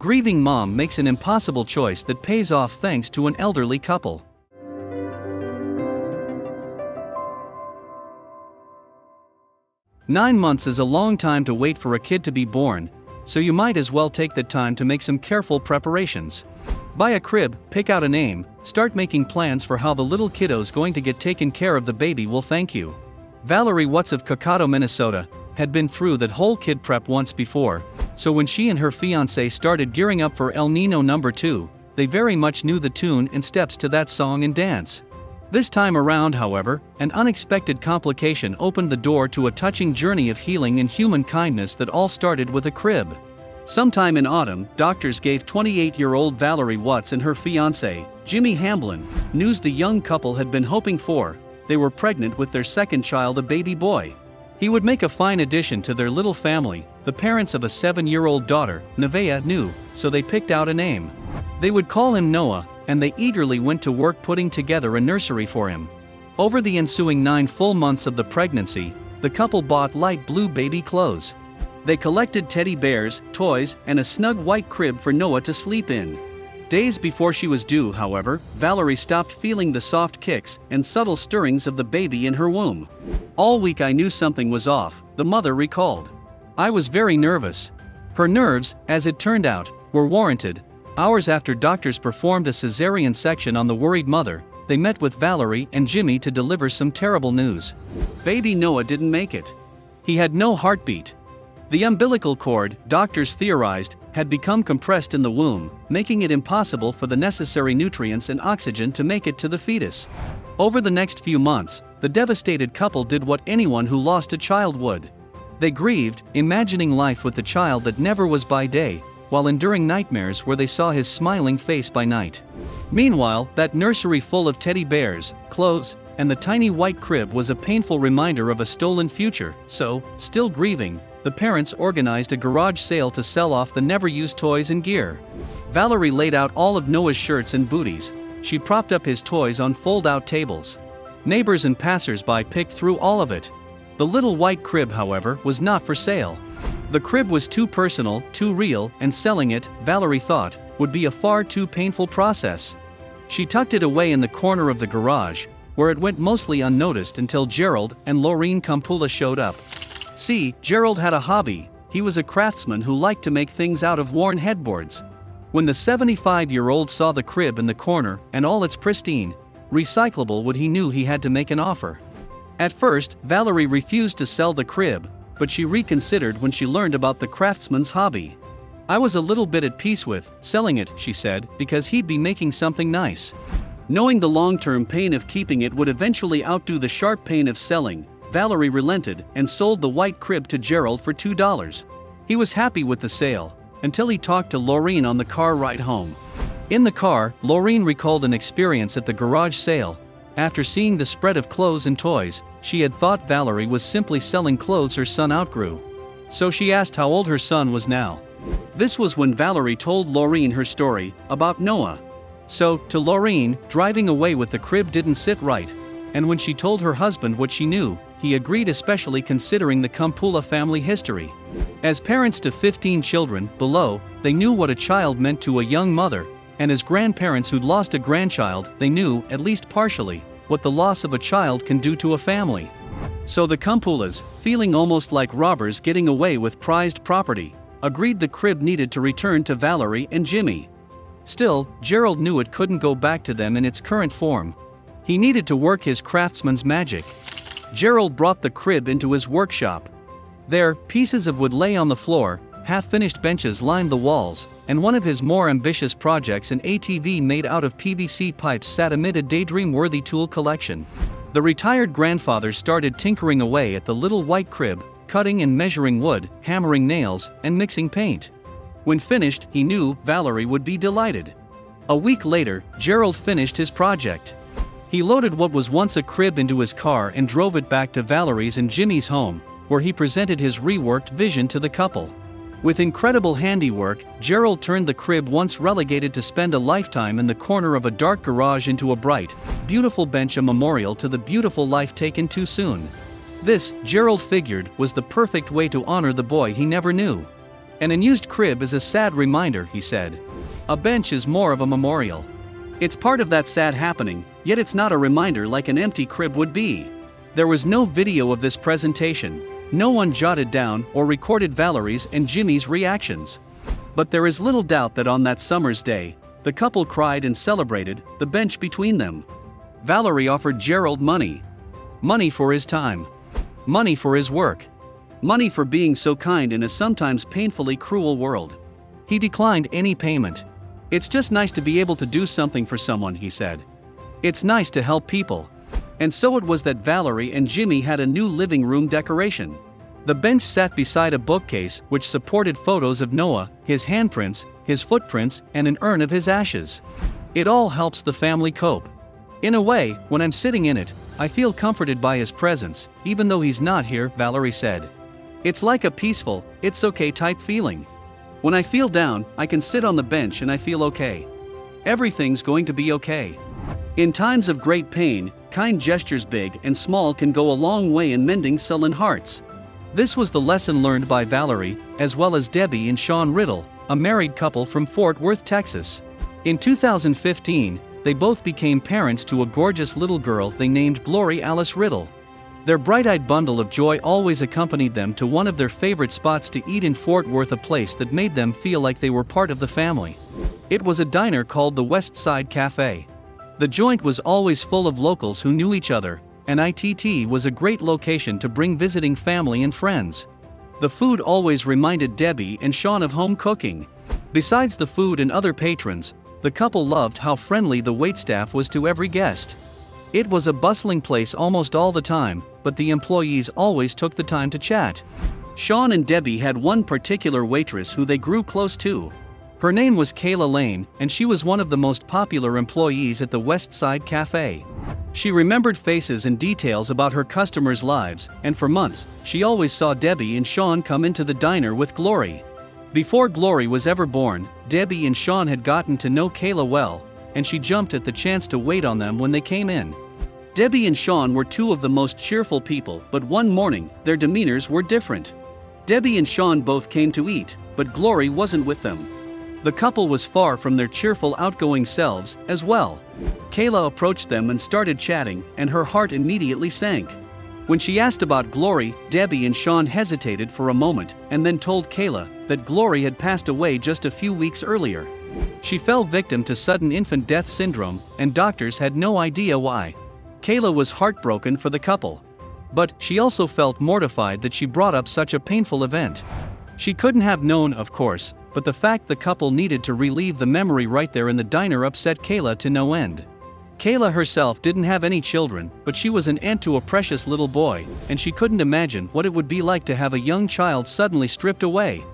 Grieving mom makes an impossible choice that pays off thanks to an elderly couple. "9 months is a long time to wait for a kid to be born, so you might as well take the time to make some careful preparations. Buy a crib, pick out a name, start making plans for how the little kiddo's going to get taken care of. The baby will thank you." Valerie Watts of Cokato, Minnesota, had been through that whole kid prep once before, so when she and her fiancé started gearing up for El Nino #2, they very much knew the tune and steps to that song and dance. This time around, however, an unexpected complication opened the door to a touching journey of healing and human kindness that all started with a crib. Sometime in autumn, doctors gave 28-year-old Valerie Watts and her fiancé, Jimmy Hamblin, news the young couple had been hoping for. They were pregnant with their second child, a baby boy. He would make a fine addition to their little family. The parents of a 7-year-old daughter, Nevaeh, knew, so they picked out a name. They would call him Noah, and they eagerly went to work putting together a nursery for him. Over the ensuing 9 full months of the pregnancy, the couple bought light blue baby clothes. They collected teddy bears, toys, and a snug white crib for Noah to sleep in. Days before she was due, however, Valerie stopped feeling the soft kicks and subtle stirrings of the baby in her womb. "All week I knew something was off," the mother recalled. "I was very nervous." Her nerves, as it turned out, were warranted. Hours after doctors performed a cesarean section on the worried mother, they met with Valerie and Jimmy to deliver some terrible news. Baby Noah didn't make it. He had no heartbeat. The umbilical cord, doctors theorized, had become compressed in the womb, making it impossible for the necessary nutrients and oxygen to make it to the fetus. Over the next few months, the devastated couple did what anyone who lost a child would. They grieved, imagining life with the child that never was by day, while enduring nightmares where they saw his smiling face by night. Meanwhile, that nursery full of teddy bears, clothes, and the tiny white crib was a painful reminder of a stolen future, so, still grieving, the parents organized a garage sale to sell off the never-used toys and gear. Valerie laid out all of Noah's shirts and booties. She propped up his toys on fold-out tables. Neighbors and passers-by picked through all of it. The little white crib, however, was not for sale. The crib was too personal, too real, and selling it, Valerie thought, would be a far too painful process. She tucked it away in the corner of the garage, where it went mostly unnoticed until Gerald and Laureen Campula showed up. See, Gerald had a hobby. He was a craftsman who liked to make things out of worn headboards. When the 75-year-old saw the crib in the corner and all its pristine, recyclable wood, he knew he had to make an offer. At first, Valerie refused to sell the crib, but she reconsidered when she learned about the craftsman's hobby. "I was a little bit at peace with selling it," she said, "because he'd be making something nice." Knowing the long-term pain of keeping it would eventually outdo the sharp pain of selling, Valerie relented and sold the white crib to Gerald for $2. He was happy with the sale, until he talked to Laureen on the car ride home. In the car, Laureen recalled an experience at the garage sale. After seeing the spread of clothes and toys, she had thought Valerie was simply selling clothes her son outgrew. So she asked how old her son was now. This was when Valerie told Laureen her story about Noah. So, to Laureen, driving away with the crib didn't sit right. And when she told her husband what she knew, he agreed, especially considering the Campula family history. As parents to 15 children below, they knew what a child meant to a young mother, and as grandparents who'd lost a grandchild, they knew, at least partially, what the loss of a child can do to a family. So the Campulas, feeling almost like robbers getting away with prized property, agreed the crib needed to return to Valerie and Jimmy. Still, Gerald knew it couldn't go back to them in its current form. He needed to work his craftsman's magic. Gerald brought the crib into his workshop. There, pieces of wood lay on the floor, half-finished benches lined the walls, and one of his more ambitious projects, an ATV made out of PVC pipes, sat amid a daydream-worthy tool collection. The retired grandfather started tinkering away at the little white crib, cutting and measuring wood, hammering nails, and mixing paint. When finished, he knew Valerie would be delighted. A week later, Gerald finished his project. He loaded what was once a crib into his car and drove it back to Valerie's and Jimmy's home, where he presented his reworked vision to the couple. With incredible handiwork, Gerald turned the crib, once relegated to spend a lifetime in the corner of a dark garage, into a bright, beautiful bench, a memorial to the beautiful life taken too soon. This, Gerald figured, was the perfect way to honor the boy he never knew. An unused crib is a sad reminder, he said. A bench is more of a memorial. It's part of that sad happening, yet it's not a reminder like an empty crib would be. There was no video of this presentation. No one jotted down or recorded Valerie's and Jimmy's reactions. But there is little doubt that on that summer's day, the couple cried and celebrated the bench between them. Valerie offered Gerald money. Money for his time. Money for his work. Money for being so kind in a sometimes painfully cruel world. He declined any payment. It's just nice to be able to do something for someone, he said. It's nice to help people. And so it was that Valerie and Jimmy had a new living room decoration. The bench sat beside a bookcase which supported photos of Noah, his handprints, his footprints, and an urn of his ashes. It all helps the family cope. In a way, when I'm sitting in it, I feel comforted by his presence, even though he's not here, Valerie said. It's like a peaceful, it's okay type feeling. When I feel down, I can sit on the bench and I feel okay. Everything's going to be okay. In times of great pain, kind gestures big and small can go a long way in mending sullen hearts. This was the lesson learned by Valerie, as well as Debbie and Sean Riddle, a married couple from Fort Worth, Texas. In 2015, they both became parents to a gorgeous little girl they named Glory Alice Riddle. Their bright-eyed bundle of joy always accompanied them to one of their favorite spots to eat in Fort Worth, a place that made them feel like they were part of the family. It was a diner called the West Side Cafe. The joint was always full of locals who knew each other, and ITT was a great location to bring visiting family and friends. The food always reminded Debbie and Sean of home cooking. Besides the food and other patrons, the couple loved how friendly the waitstaff was to every guest. It was a bustling place almost all the time, but the employees always took the time to chat. Sean and Debbie had one particular waitress who they grew close to. Her name was Kayla Lane, and she was one of the most popular employees at the West Side Cafe. She remembered faces and details about her customers' lives, and for months, she always saw Debbie and Sean come into the diner with Glory. Before Glory was ever born, Debbie and Sean had gotten to know Kayla well, and she jumped at the chance to wait on them when they came in. Debbie and Sean were two of the most cheerful people, but one morning, their demeanors were different. Debbie and Sean both came to eat, but Glory wasn't with them. The couple was far from their cheerful, outgoing selves, as well. Kayla approached them and started chatting, and her heart immediately sank. When she asked about Glory, Debbie and Sean hesitated for a moment, and then told Kayla that Glory had passed away just a few weeks earlier. She fell victim to sudden infant death syndrome, and doctors had no idea why. Kayla was heartbroken for the couple. But she also felt mortified that she brought up such a painful event. She couldn't have known, of course, but the fact the couple needed to relieve the memory right there in the diner upset Kayla to no end. Kayla herself didn't have any children, but she was an aunt to a precious little boy, and she couldn't imagine what it would be like to have a young child suddenly stripped away.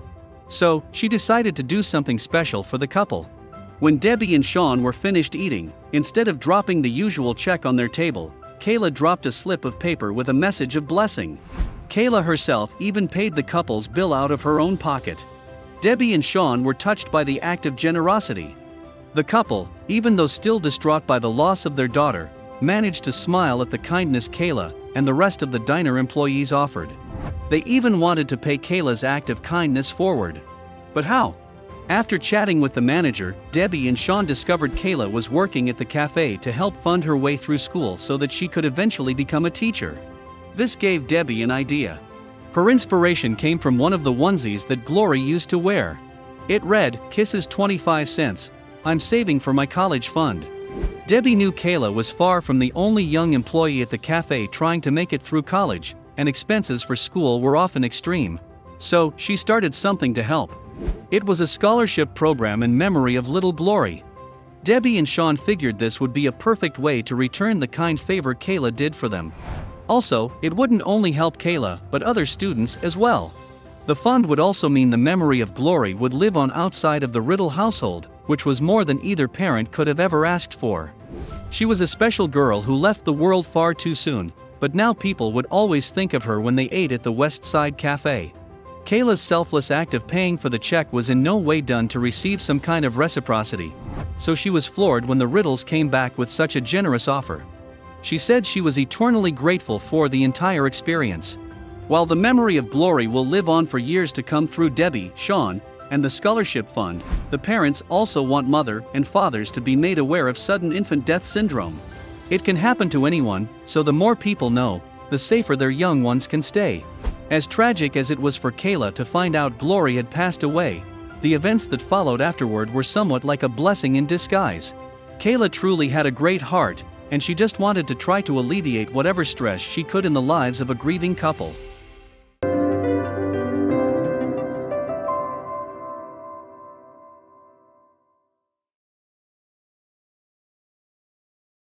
So, she decided to do something special for the couple. When Debbie and Sean were finished eating, instead of dropping the usual check on their table, Kayla dropped a slip of paper with a message of blessing. Kayla herself even paid the couple's bill out of her own pocket. Debbie and Sean were touched by the act of generosity. The couple, even though still distraught by the loss of their daughter, managed to smile at the kindness Kayla and the rest of the diner employees offered. They even wanted to pay Kayla's act of kindness forward. But how? After chatting with the manager, Debbie and Sean discovered Kayla was working at the cafe to help fund her way through school so that she could eventually become a teacher. This gave Debbie an idea. Her inspiration came from one of the onesies that Glory used to wear. It read, "Kisses 25 cents. I'm saving for my college fund." Debbie knew Kayla was far from the only young employee at the cafe trying to make it through college, and expenses for school were often extreme. So, she started something to help. It was a scholarship program in memory of little Glory. Debbie and Sean figured this would be a perfect way to return the kind favor Kayla did for them. Also, it wouldn't only help Kayla, but other students as well. The fund would also mean the memory of Glory would live on outside of the Riddle household, which was more than either parent could have ever asked for. She was a special girl who left the world far too soon, but now people would always think of her when they ate at the West Side Cafe. Kayla's selfless act of paying for the check was in no way done to receive some kind of reciprocity. So she was floored when the Riddles came back with such a generous offer. She said she was eternally grateful for the entire experience. While the memory of Glory will live on for years to come through Debbie, Sean, and the scholarship fund, the parents also want mother and fathers to be made aware of sudden infant death syndrome. It can happen to anyone, so the more people know, the safer their young ones can stay. As tragic as it was for Kayla to find out Glory had passed away, the events that followed afterward were somewhat like a blessing in disguise. Kayla truly had a great heart, and she just wanted to try to alleviate whatever stress she could in the lives of a grieving couple.